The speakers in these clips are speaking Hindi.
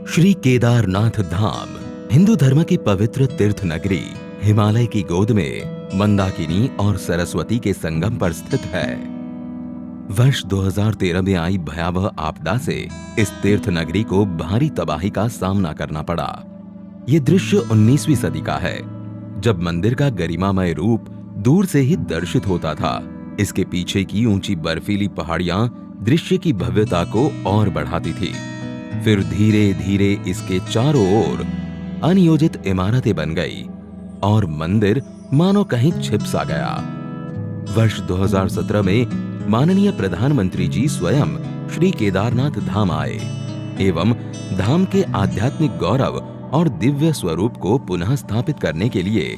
श्री केदारनाथ धाम हिंदू धर्म की पवित्र तीर्थ नगरी हिमालय की गोद में मंदाकिनी और सरस्वती के संगम पर स्थित है। वर्ष 2013 में आई भयावह आपदा से इस तीर्थ नगरी को भारी तबाही का सामना करना पड़ा। ये दृश्य 19वीं सदी का है, जब मंदिर का गरिमामय रूप दूर से ही दर्शित होता था। इसके पीछे की ऊंची बर्फीली पहाड़ियां दृश्य की भव्यता को और बढ़ाती थी। फिर धीरे धीरे इसके चारों ओर अनियोजित इमारतें बन गई और मंदिर मानो कहीं छिप सा गया। वर्ष 2017 में माननीय प्रधानमंत्री जी स्वयं श्री केदारनाथ धाम आए एवं धाम के आध्यात्मिक गौरव और दिव्य स्वरूप को पुनः स्थापित करने के लिए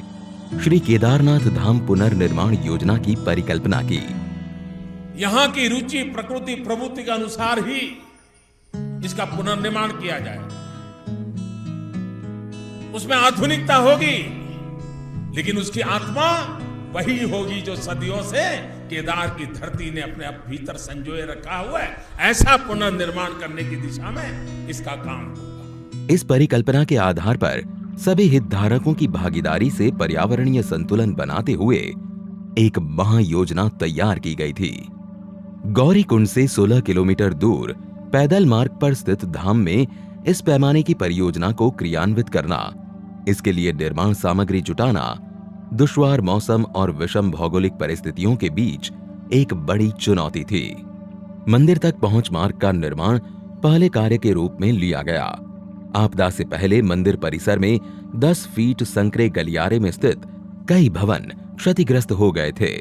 श्री केदारनाथ धाम पुनर्निर्माण योजना की परिकल्पना की। यहाँ की रुचि प्रकृति प्रवृत्ति के अनुसार ही इसका पुनर्निर्माण किया जाए। उसमें आधुनिकता होगी, लेकिन उसकी आत्मा वही होगी जो सदियों से केदार की धरती ने अपने भीतर संजोए रखा हुआ है। ऐसा पुनर्निर्माण करने की दिशा में इसका काम होगा। इस परिकल्पना के आधार पर सभी हितधारकों की भागीदारी से पर्यावरणीय संतुलन बनाते हुए एक महायोजना तैयार की गई थी। गौरीकुंड से 16 किलोमीटर दूर पैदल मार्ग पर स्थित धाम में इस पैमाने की परियोजना को क्रियान्वित करना, इसके लिए निर्माण सामग्री जुटाना, दुश्वार मौसम और विषम भौगोलिक परिस्थितियों के बीच एक बड़ी चुनौती थी। मंदिर तक पहुंच मार्ग का निर्माण पहले कार्य के रूप में लिया गया। आपदा से पहले मंदिर परिसर में 10 फीट संकरे गलियारे में स्थित कई भवन क्षतिग्रस्त हो गए थे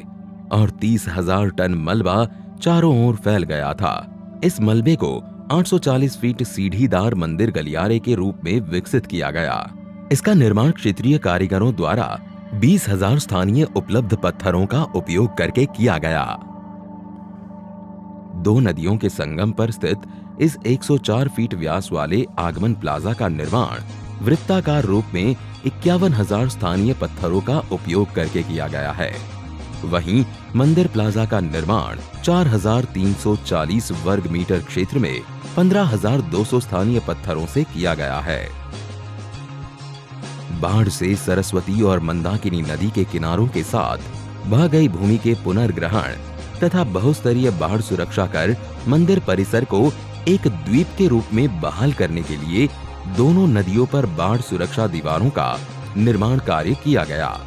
और 30,000 टन मलबा चारों ओर फैल गया था। इस मलबे को 840 फीट सीढ़ीदार मंदिर गलियारे के रूप में विकसित किया गया। इसका निर्माण क्षेत्रीय कारीगरों द्वारा 20,000 स्थानीय उपलब्ध पत्थरों का उपयोग करके किया गया। 2 नदियों के संगम पर स्थित इस 104 फीट व्यास वाले आगमन प्लाजा का निर्माण वृत्ताकार रूप में 51,000 स्थानीय पत्थरों का उपयोग करके किया गया है। वहीं मंदिर प्लाजा का निर्माण 4,340 वर्ग मीटर क्षेत्र में 15,200 स्थानीय पत्थरों से किया गया है। बाढ़ से सरस्वती और मंदाकिनी नदी के किनारों के साथ बह गई भूमि के पुनर्ग्रहण तथा बहुस्तरीय बाढ़ सुरक्षा कर मंदिर परिसर को एक द्वीप के रूप में बहाल करने के लिए दोनों नदियों पर बाढ़ सुरक्षा दीवारों का निर्माण कार्य किया गया।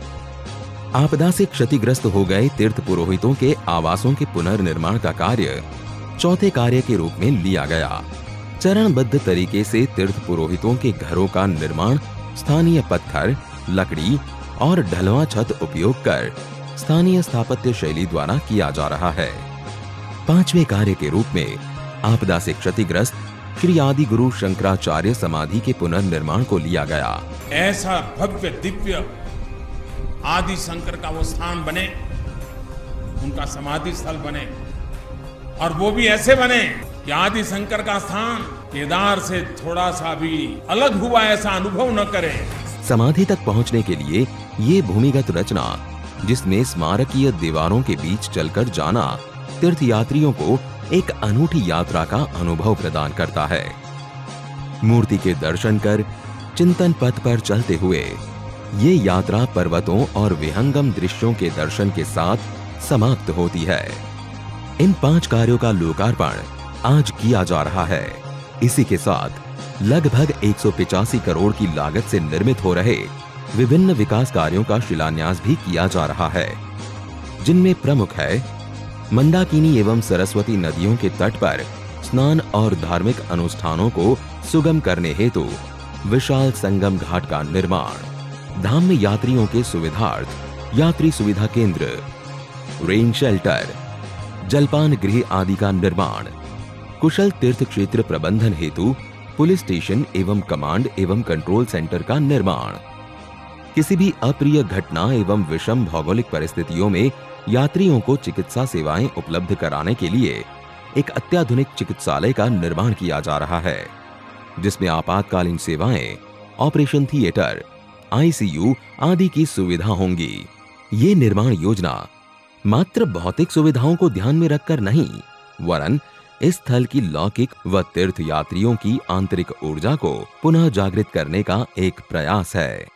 आपदा से क्षतिग्रस्त हो गए तीर्थ पुरोहितों के आवासों के पुनर्निर्माण का कार्य चौथे कार्य के रूप में लिया गया। चरणबद्ध तरीके से तीर्थ पुरोहितों के घरों का निर्माण स्थानीय पत्थर, लकड़ी और ढलवां छत उपयोग कर स्थानीय स्थापत्य शैली द्वारा किया जा रहा है। 5वें कार्य के रूप में आपदा से क्षतिग्रस्त श्री आदि गुरु शंकराचार्य समाधि के पुनर्निर्माण को लिया गया। ऐसा भव्य दिव्य आदि शंकर का वो स्थान बने, उनका समाधि स्थल बने, और वो भी ऐसे बने कि आदि शंकर का स्थान केदार से थोड़ा सा भी अलग हुआ ऐसा अनुभव न करे। समाधि तक पहुंचने के लिए ये भूमिगत रचना, जिसमें स्मारकीय दीवारों के बीच चलकर जाना तीर्थयात्रियों को एक अनूठी यात्रा का अनुभव प्रदान करता है। मूर्ति के दर्शन कर चिंतन पथ पर चलते हुए ये यात्रा पर्वतों और विहंगम दृश्यों के दर्शन के साथ समाप्त होती है। इन 5 कार्यों का लोकार्पण आज किया जा रहा है। इसी के साथ लगभग 185 करोड़ की लागत से निर्मित हो रहे विभिन्न विकास कार्यों का शिलान्यास भी किया जा रहा है, जिनमें प्रमुख है मंदाकिनी एवं सरस्वती नदियों के तट पर स्नान और धार्मिक अनुष्ठानों को सुगम करने हेतु विशाल संगम घाट का निर्माण, धाम में यात्रियों के सुविधार्थ यात्री सुविधा केंद्र, रेन शेल्टर, जलपान गृह आदि का निर्माण, कुशल तीर्थ क्षेत्र प्रबंधन हेतु पुलिस स्टेशन एवं कमांड एवं कंट्रोल सेंटर का निर्माण, किसी भी अप्रिय घटना एवं विषम भौगोलिक परिस्थितियों में यात्रियों को चिकित्सा सेवाएं उपलब्ध कराने के लिए एक अत्याधुनिक चिकित्सालय का निर्माण किया जा रहा है, जिसमें आपातकालीन सेवाएं, ऑपरेशन थिएटर, आईसीयू आदि की सुविधा होंगी। ये निर्माण योजना मात्र भौतिक सुविधाओं को ध्यान में रखकर नहीं, वरन इस स्थल की लौकिक व तीर्थ यात्रियों की आंतरिक ऊर्जा को पुनः जागृत करने का एक प्रयास है।